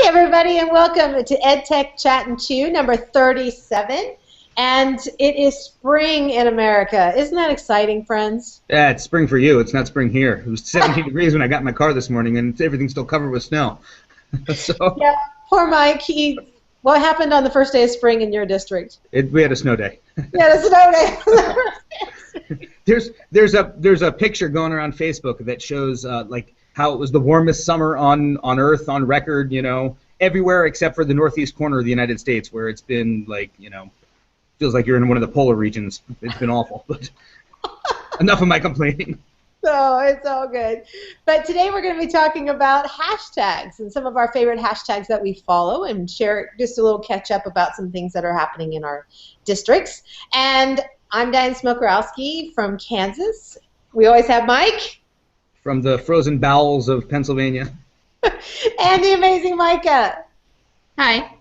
everybody, and welcome to EdTech Chat and Chew number 37. And it is spring in America. Isn't that exciting, friends? Yeah, it's spring for you. It's not spring here. It was 17 degrees when I got in my car this morning, and everything's still covered with snow. Yeah, poor Mike. What happened on the first day of spring in your district? We had a snow day. Yeah, a snow day. There's a picture going around Facebook that shows like how it was the warmest summer on Earth on record. You know, everywhere except for the northeast corner of the United States, where it's been like, you know, feels like you're in one of the polar regions. It's been awful. But enough of my complaining. So it's all good. But today we're going to be talking about hashtags and some of our favorite hashtags that we follow and share just a little catch up about some things that are happening in our districts. And I'm Diane Smokorowski from Kansas. We always have Mike. From the frozen bowels of Pennsylvania. And the amazing Micah. Hi.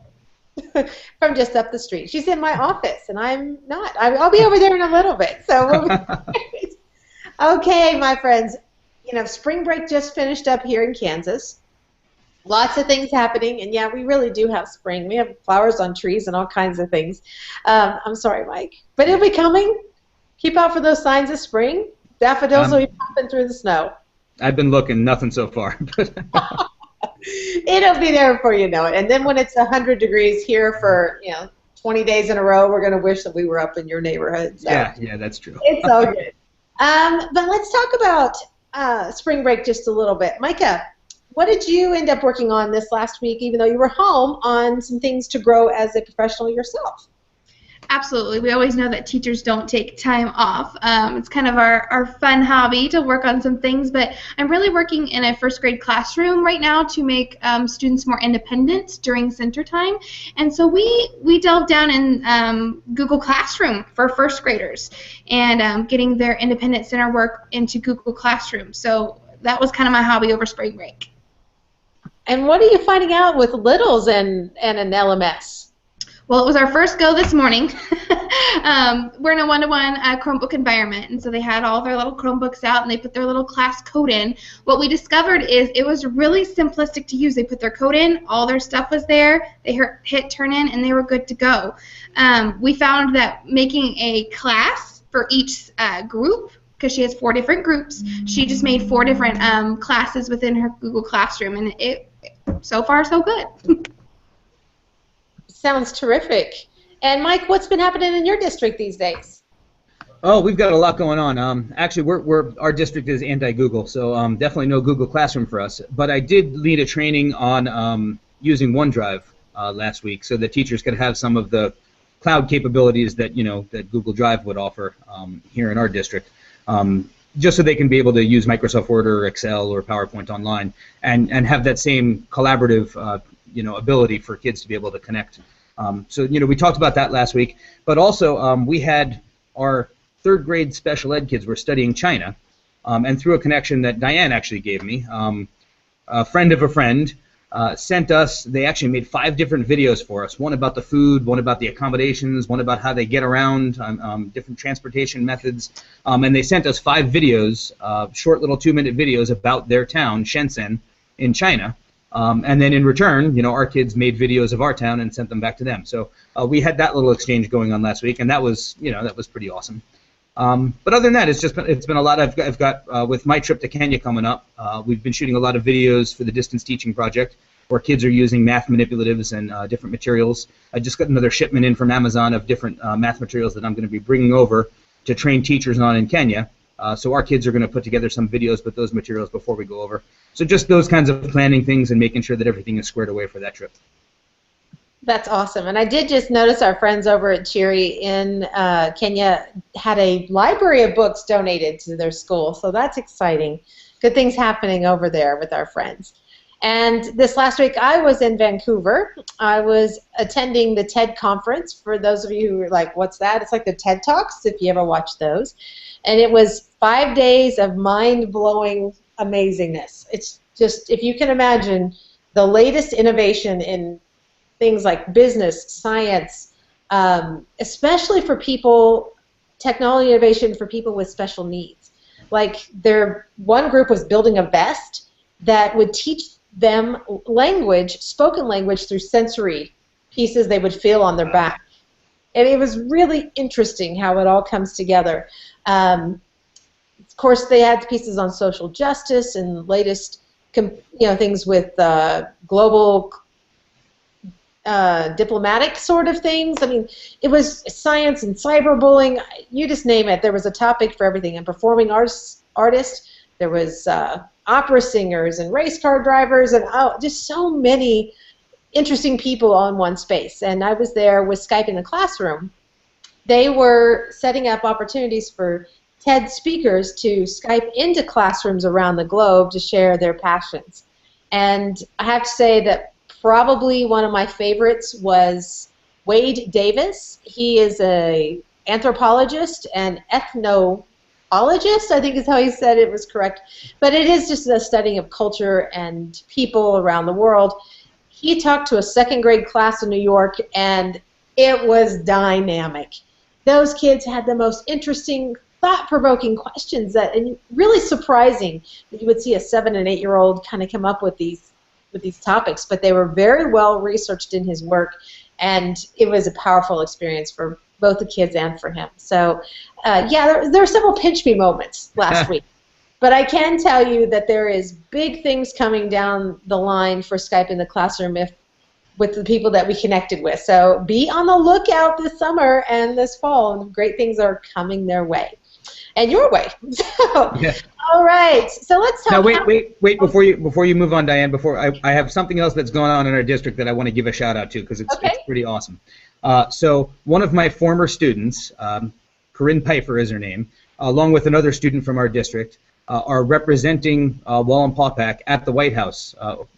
From just up the street. She's in my office, and I'm not. I'll be over there in a little bit. So we'll be okay, my friends. You know, spring break just finished up here in Kansas. Lots of things happening, and yeah, we really do have spring. We have flowers on trees and all kinds of things. I'm sorry, Mike, but it'll be coming. Keep out for those signs of spring. Daffodils will be popping through the snow. I've been looking, nothing so far. It'll be there before you know it. And then when it's 100 degrees here for 20 days in a row, we're going to wish that we were up in your neighborhood. So. Yeah, that's true. It's all good. But let's talk about spring break just a little bit. Micah, what did you end up working on this last week, even though you were home, on some things to grow as a professional yourself? Absolutely. We always know that teachers don't take time off. It's kind of our fun hobby to work on some things, but I'm really working in a first grade classroom right now to make students more independent during center time. And so we delved down in Google Classroom for first graders and getting their independent center work into Google Classroom. So that was kind of my hobby over spring break. And what are you finding out with littles and an LMS? Well, it was our first go this morning. We're in a one-to-one Chromebook environment, and so they had all their little Chromebooks out, and they put their little class code in. What we discovered is it was really simplistic to use. They put their code in, all their stuff was there, they hit turn in, and they were good to go. We found that making a class for each group, because she has 4 different groups, she just made 4 different classes within her Google Classroom, and it so far so good. Sounds terrific. And Mike, what's been happening in your district these days? Oh, we've got a lot going on. Actually, our district is anti-Google, so definitely no Google Classroom for us. But I did lead a training on using OneDrive last week, so that teachers could have some of the cloud capabilities that that Google Drive would offer here in our district, just so they can be able to use Microsoft Word or Excel or PowerPoint online and have that same collaborative ability for kids to be able to connect. So we talked about that last week, but also we had our 3rd grade special ed kids were studying China, and through a connection that Diane actually gave me, a friend of a friend sent us, they actually made 5 different videos for us, one about the food, one about the accommodations, one about how they get around, different transportation methods, and they sent us 5 videos, short little 2-minute videos about their town, Shenzhen, in China. And then in return, our kids made videos of our town and sent them back to them. So we had that little exchange going on last week, and that was, that was pretty awesome. But other than that, it's been a lot. I've got with my trip to Kenya coming up, we've been shooting a lot of videos for the distance teaching project, where kids are using math manipulatives and different materials. I just got another shipment in from Amazon of different math materials that I'm going to be bringing over to train teachers on in Kenya. So our kids are going to put together some videos with those materials before we go over. So just those kinds of planning things and making sure that everything is squared away for that trip. That's awesome. And I did just notice our friends over at Cheery in Kenya had a library of books donated to their school. So that's exciting. Good things happening over there with our friends. And this last week I was in Vancouver. I was attending the TED conference. For those of you who are like, what's that? It's like the TED Talks, if you ever watch those. And it was 5 days of mind-blowing amazingness. It's just, if you can imagine, the latest innovation in things like business, science, especially for people, technology innovation for people with special needs. Like one group was building a vest that would teach them language, spoken language, through sensory pieces they would feel on their back. And it was really interesting how it all comes together. Of course, they had pieces on social justice and latest things with global diplomatic sort of things. I mean, it was science and cyberbullying. You just name it. There was a topic for everything. And performing artists. There was opera singers and race car drivers and just so many interesting people all in one space. And I was there with Skype in the Classroom. They were setting up opportunities for TED speakers to Skype into classrooms around the globe to share their passions. And I have to say that probably one of my favorites was Wade Davis. He is an anthropologist and ethnologist, I think is how he said it was correct. But it is just a studying of culture and people around the world. He talked to a second grade class in New York, and it was dynamic. Those kids had the most interesting, thought-provoking questions and really surprising that you would see a 7- and 8-year-old kind of come up with these topics. But they were very well researched in his work, and it was a powerful experience for both the kids and for him. So, yeah, there were several pinch me moments last week. But I can tell you that there is big things coming down the line for Skype in the Classroom with the people that we connected with. So be on the lookout this summer and this fall, and great things are coming their way. And your way. So, yeah. All right. So let's talk. Now wait before you move on, Diane. I have something else that's going on in our district that I want to give a shout out to because it's pretty awesome. So one of my former students, Corinne Pfeiffer is her name, along with another student from our district, are representing Wallenpaupack at the White House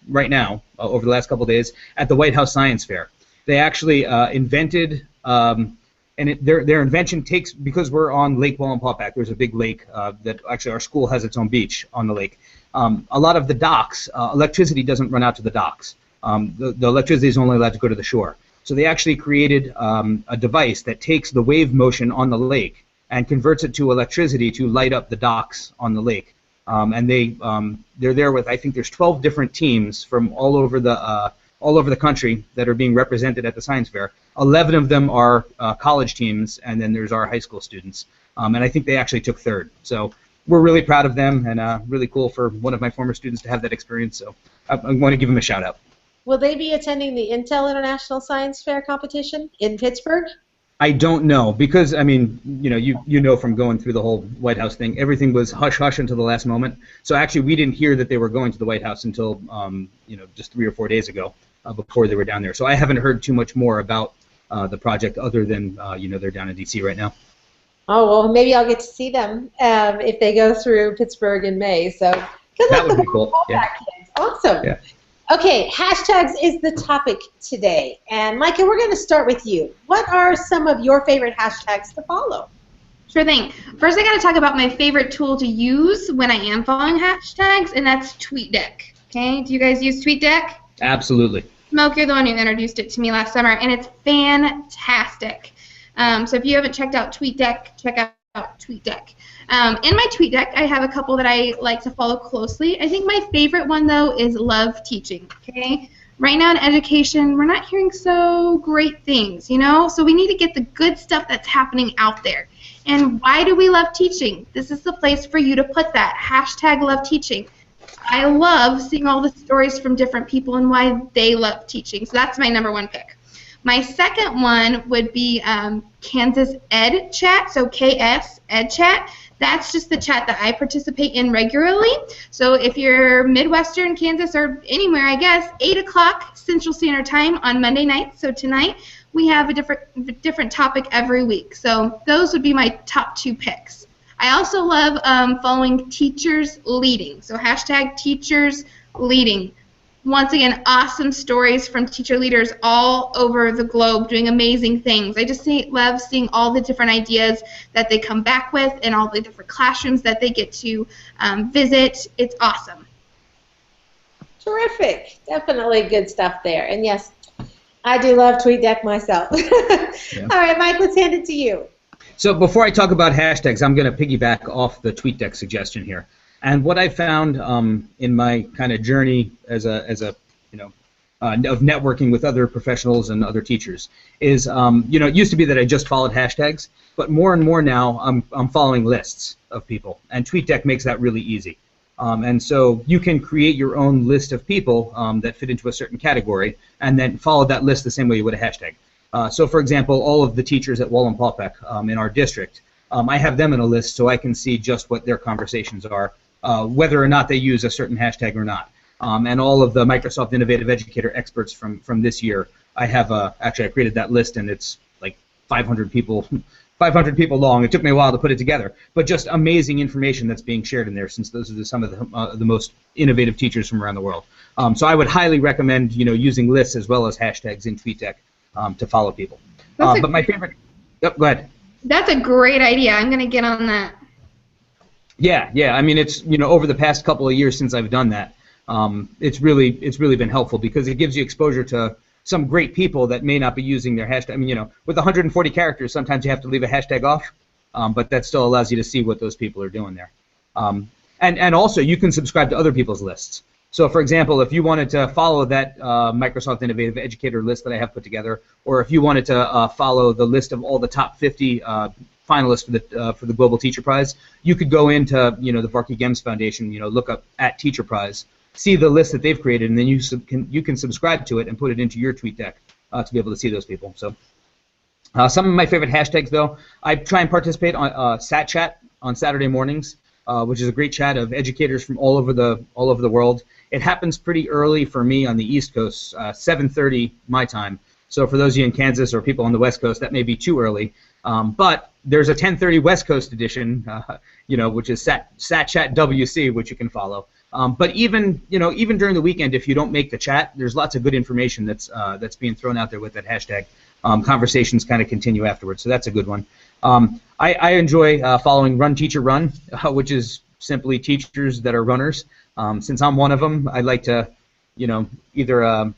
right now, over the last couple of days, at the White House Science Fair. They actually invented, their invention takes, because we're on Lake Wallenpaupack, there's a big lake that actually our school has its own beach on the lake. A lot of the docks, electricity doesn't run out to the docks. The electricity is only allowed to go to the shore. So they actually created a device that takes the wave motion on the lake and converts it to electricity to light up the docks on the lake. And they're there with, I think there's 12 different teams from all over the country that are being represented at the science fair. 11 of them are college teams, and then there's our high school students. And I think they actually took third. So we're really proud of them, and really cool for one of my former students to have that experience. So I want to give them a shout out. Will they be attending the Intel International Science Fair competition in Pittsburgh? I don't know, because I mean, you know from going through the whole White House thing, everything was hush hush until the last moment. So actually, we didn't hear that they were going to the White House until just 3 or 4 days ago, before they were down there. So I haven't heard too much more about the project other than they're down in D.C. right now. Oh well, maybe I'll get to see them if they go through Pittsburgh in May. So good luck. That would be cool. Yeah. Kids. Awesome. Yeah. Okay, hashtags is the topic today. And Micah, we're going to start with you. What are some of your favorite hashtags to follow? Sure thing. First, I got to talk about my favorite tool to use when I am following hashtags, and that's TweetDeck. Okay, do you guys use TweetDeck? Absolutely. Smoke, you're the one who introduced it to me last summer, and it's fantastic. So if you haven't checked out TweetDeck, check out TweetDeck. In my TweetDeck, I have a couple that I like to follow closely. I think my favorite one, though, is love teaching. Okay, right now in education, we're not hearing so great things, so we need to get the good stuff that's happening out there. And why do we love teaching? This is the place for you to put that. Hashtag love teaching. I love seeing all the stories from different people and why they love teaching. So that's my #1 pick. My second one would be Kansas Ed Chat, so KS Ed Chat. That's just the chat that I participate in regularly. So if you're Midwestern Kansas or anywhere, I guess, 8 o'clock Central Standard Time on Monday nights. So tonight we have a different topic every week. So those would be my top 2 picks. I also love following Teachers Leading. So hashtag Teachers Leading. Once again, awesome stories from teacher leaders all over the globe doing amazing things. I just love seeing all the different ideas that they come back with and all the different classrooms that they get to visit. It's awesome. Terrific. Definitely good stuff there. And yes, I do love TweetDeck myself. Yeah. All right, Mike, let's hand it to you. So before I talk about hashtags, I'm going to piggyback off the TweetDeck suggestion here. And what I found in my kind of journey as a of networking with other professionals and other teachers is, it used to be that I just followed hashtags, but more and more now I'm following lists of people, and TweetDeck makes that really easy. And so you can create your own list of people that fit into a certain category, and then follow that list the same way you would a hashtag. So, for example, all of the teachers at Wallenpaupack in our district, I have them in a list so I can see just what their conversations are, whether or not they use a certain hashtag or not. And all of the Microsoft Innovative Educator experts from this year, I have actually I created that list, and it's like 500 people. 500 people long. It took me a while to put it together, but just amazing information that's being shared in there, since those are some of the most innovative teachers from around the world. So I would highly recommend using lists as well as hashtags in TweetDeck to follow people. But my favorite. Yep, go ahead. That's a great idea. I'm going to get on that. Yeah. I mean, it's over the past couple of years since I've done that, it's really been helpful because it gives you exposure to some great people that may not be using their hashtag. I mean, with 140 characters, sometimes you have to leave a hashtag off, but that still allows you to see what those people are doing there. And also, you can subscribe to other people's lists. So, for example, if you wanted to follow that Microsoft Innovative Educator list that I have put together, or if you wanted to follow the list of all the top 50 finalists for the Global Teacher Prize, you could go into the Varkey Gems Foundation, look up at Teacher Prize, see the list that they've created, and then you can subscribe to it and put it into your TweetDeck to be able to see those people. So some of my favorite hashtags, though, I try and participate on Sat Chat on Saturday mornings, which is a great chat of educators from all over the world. It happens pretty early for me on the East Coast, 7:30 my time. So for those of you in Kansas or people on the West Coast, that may be too early. But there's a 10:30 West Coast edition, which is Sat Chat WC, which you can follow. But even during the weekend, if you don't make the chat, there's lots of good information that's being thrown out there with that hashtag. Conversations kind of continue afterwards, so that's a good one. I enjoy following Run Teacher Run, which is simply teachers that are runners. Since I'm one of them, I like to, either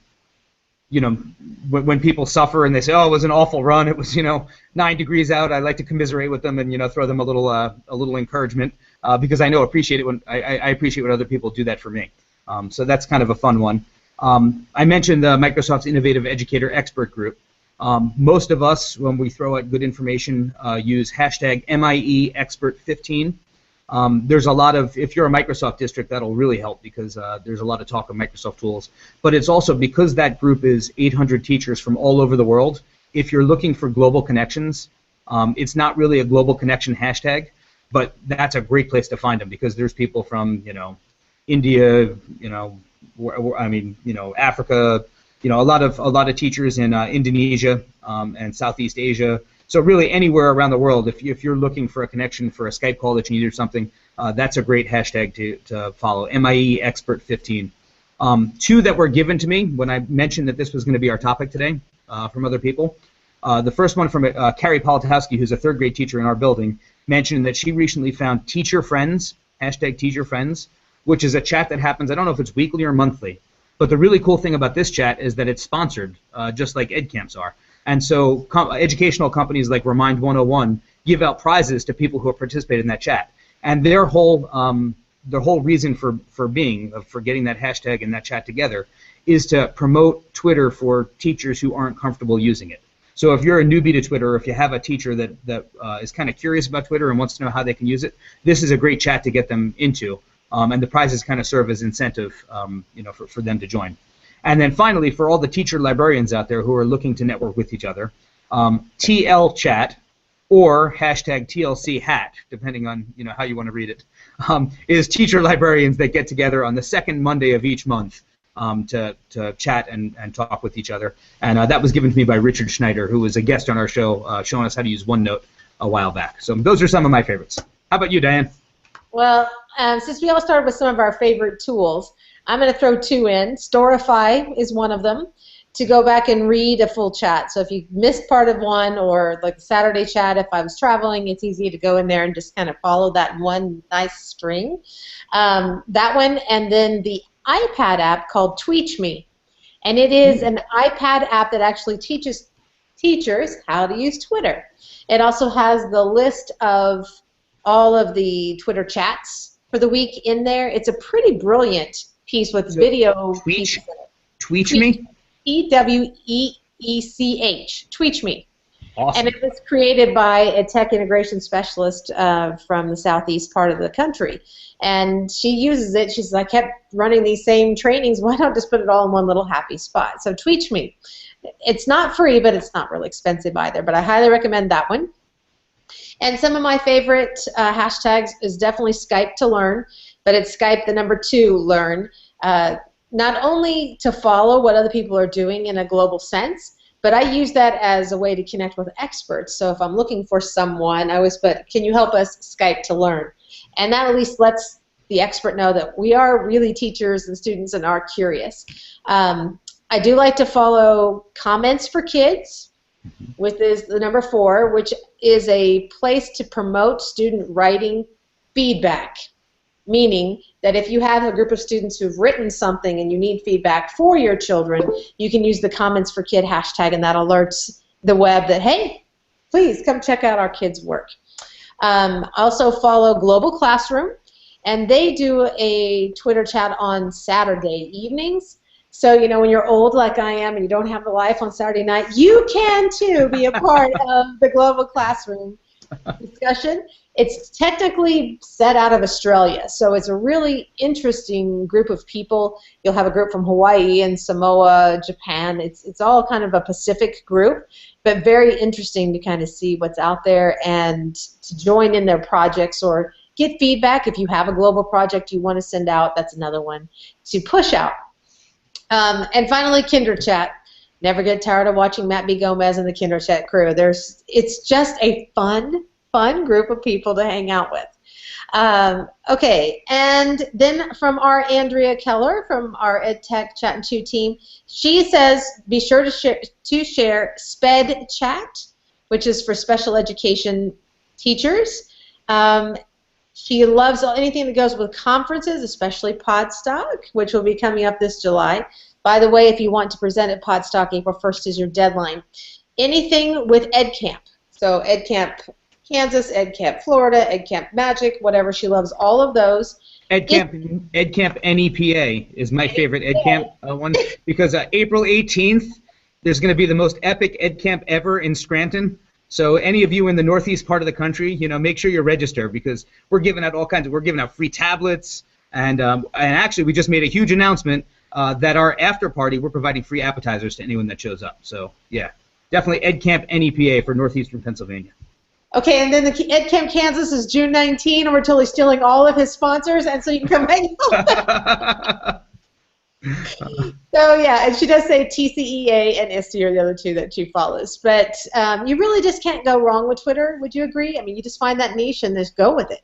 when people suffer and they say, "Oh, it was an awful run. It was 9 degrees out." I like to commiserate with them and throw them a little encouragement because I appreciate it when I appreciate when other people do that for me. So that's kind of a fun one. I mentioned the Microsoft's Innovative Educator Expert Group. Most of us, when we throw out good information, use hashtag MIEExpert15. There's a lot of, if you're a Microsoft district, that'll really help because there's a lot of talk of Microsoft tools. But it's also because that group is 800 teachers from all over the world. If you're looking for global connections, it's not really a global connection hashtag, but that's a great place to find them because there's people from India, Africa, a lot of teachers in Indonesia and Southeast Asia. So really anywhere around the world, if you're looking for a connection for a Skype call that you need or something, that's a great hashtag to follow, MIEExpert15. Two that were given to me when I mentioned that this was going to be our topic today from other people. The first one from Carrie Politowski, who's a third grade teacher in our building, mentioned that she recently found Teacher Friends, hashtag Teacher Friends, which is a chat that happens, I don't know if it's weekly or monthly, but the really cool thing about this chat is that it's sponsored, just like EdCamps are. And so educational companies like Remind 101 give out prizes to people who have participated in that chat. And their whole reason for getting that hashtag and that chat together is to promote Twitter for teachers who aren't comfortable using it. So if you're a newbie to Twitter, or if you have a teacher that is kind of curious about Twitter and wants to know how they can use it, this is a great chat to get them into. And the prizes kind of serve as incentive, for them to join. And then finally, for all the teacher librarians out there who are looking to network with each other, TL Chat or hashtag TLC Hat, depending on how you want to read it, is teacher librarians that get together on the second Monday of each month to chat and talk with each other. And that was given to me by Richard Schneider, who was a guest on our show, showing us how to use OneNote a while back. So those are some of my favorites. How about you, Diane? Well, since we all started with some of our favorite tools, I'm going to throw two in. Storify is one of them, to go back and read a full chat. So if you missed part of one, or like the Saturday chat, if I was traveling, it's easy to go in there and just kind of follow that one nice string. That one, and then the iPad app called TweetMe. And it is an iPad app that actually teaches teachers how to use Twitter. It also has the list of all of the Twitter chats for the week in there. It's a pretty brilliant piece with video pieces in it. Tweech me? Tweech. Tweech me. Awesome. And it was created by a tech integration specialist from the southeast part of the country. And she uses it. She says, I kept running these same trainings. Why don't I just put it all in one little happy spot? So Tweech me. It's not free, but it's not really expensive either. But I highly recommend that one. And some of my favorite hashtags is definitely Skype to learn, but it's Skype the number 2 learn. Not only to follow what other people are doing in a global sense, but I use that as a way to connect with experts. So if I'm looking for someone, I always put, can you help us Skype to learn? And that at least lets the expert know that we are really teachers and students and are curious. I do like to follow Comments for Kids, which is the number 4, which is a place to promote student writing feedback. Meaning that if you have a group of students who've written something and you need feedback for your children, you can use the Comments for Kid hashtag, and that alerts the web that, hey, please come check out our kids' work. Also follow Global Classroom, and they do a Twitter chat on Saturday evenings. So, you know, when you're old like I am and you don't have a life on Saturday night, you can too be a part of the Global Classroom discussion. It's technically set out of Australia, so it's a really interesting group of people. You'll have a group from Hawaii and Samoa, Japan. It's all kind of a Pacific group, but very interesting to kind of see what's out there and to join in their projects or get feedback. If you have a global project you want to send out, that's another one to push out. And finally, Kinder Chat. Never get tired of watching Matt B. Gomez and the Kinder Chat crew. It's just a fun group of people to hang out with. Okay, and then from our Andrea Keller from our EdTech Chat and 2 team, she says be sure to share SPED Chat, which is for special education teachers. She loves anything that goes with conferences, especially Podstock, which will be coming up this July. By the way, if you want to present at Podstock, April 1st is your deadline. Anything with EdCamp. So EdCamp Kansas, EdCamp Florida, EdCamp Magic, whatever. She loves all of those. EdCamp NEPA is my favorite EdCamp one because April 18th, there's going to be the most epic EdCamp ever in Scranton. So any of you in the northeast part of the country, you know, make sure you register because we're giving out we're giving out free tablets, and actually we just made a huge announcement that our after party, we're providing free appetizers to anyone that shows up. So yeah, definitely EdCamp NEPA for northeastern Pennsylvania. Okay, and then the EdCamp Kansas is June 19, and we're totally stealing all of his sponsors, and so you can come hang out. So yeah, and she does say TCEA and ISTE are the other 2 that she follows. But you really just can't go wrong with Twitter. Would you agree? I mean, you just find that niche and just go with it.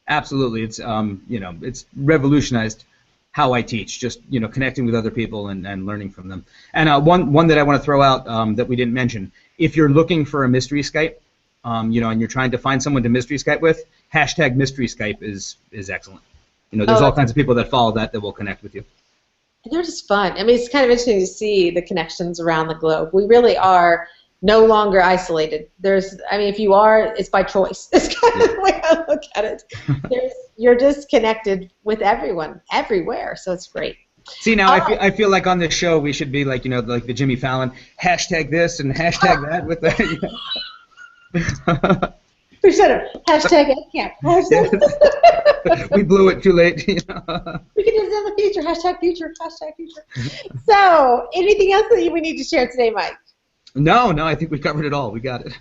Absolutely, it's you know, it's revolutionized how I teach. Just, you know, connecting with other people and learning from them. And one that I want to throw out that we didn't mention: if you're looking for a mystery Skype, you know, and you're trying to find someone to mystery Skype with, hashtag mystery Skype is excellent. You know, there's all kinds of people that follow that will connect with you. And they're just fun. I mean, it's kind of interesting to see the connections around the globe. We really are no longer isolated. I mean, if you are, it's by choice. It's kind of the way I look at it. You're just connected with everyone, everywhere, so it's great. See, now I feel like on this show we should be like, you know, like the Jimmy Fallon, hashtag this and hashtag that with the... You know. We should have. Hashtag EdCamp. We blew it too late. You know? We can do this in the future. Hashtag future. Hashtag future. So, anything else that we need to share today, Mike? No, I think we covered it all. We got it.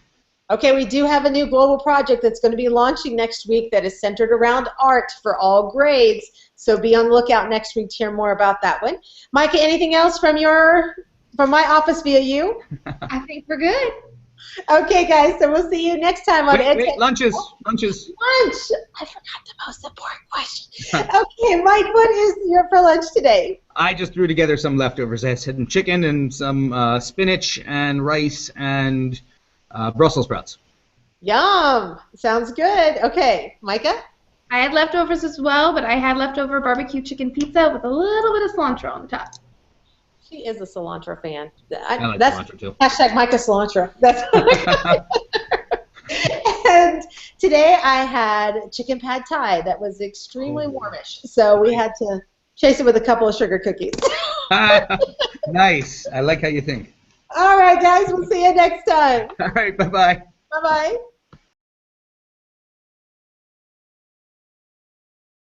Okay, we do have a new global project that's going to be launching next week that is centered around art for all grades. So be on the lookout next week to hear more about that one. Micah, anything else from my office via you? I think we're good. Okay, guys, so we'll see you next time on EdCamp. Wait, lunches. Lunch! I forgot the most important question. Okay, Mike, what is for lunch today? I just threw together some leftovers. I had some chicken and some spinach and rice and Brussels sprouts. Yum! Sounds good. Okay, Micah? I had leftovers as well, but I had leftover barbecue chicken pizza with a little bit of cilantro on the top. She is a cilantro fan. I like that's cilantro too. Hashtag Micah cilantro. That's and Today I had chicken pad thai that was extremely warmish, so we had to chase it with a couple of sugar cookies. Nice. I like how you think. All right, guys, we'll see you next time. All right, bye-bye. Bye-bye.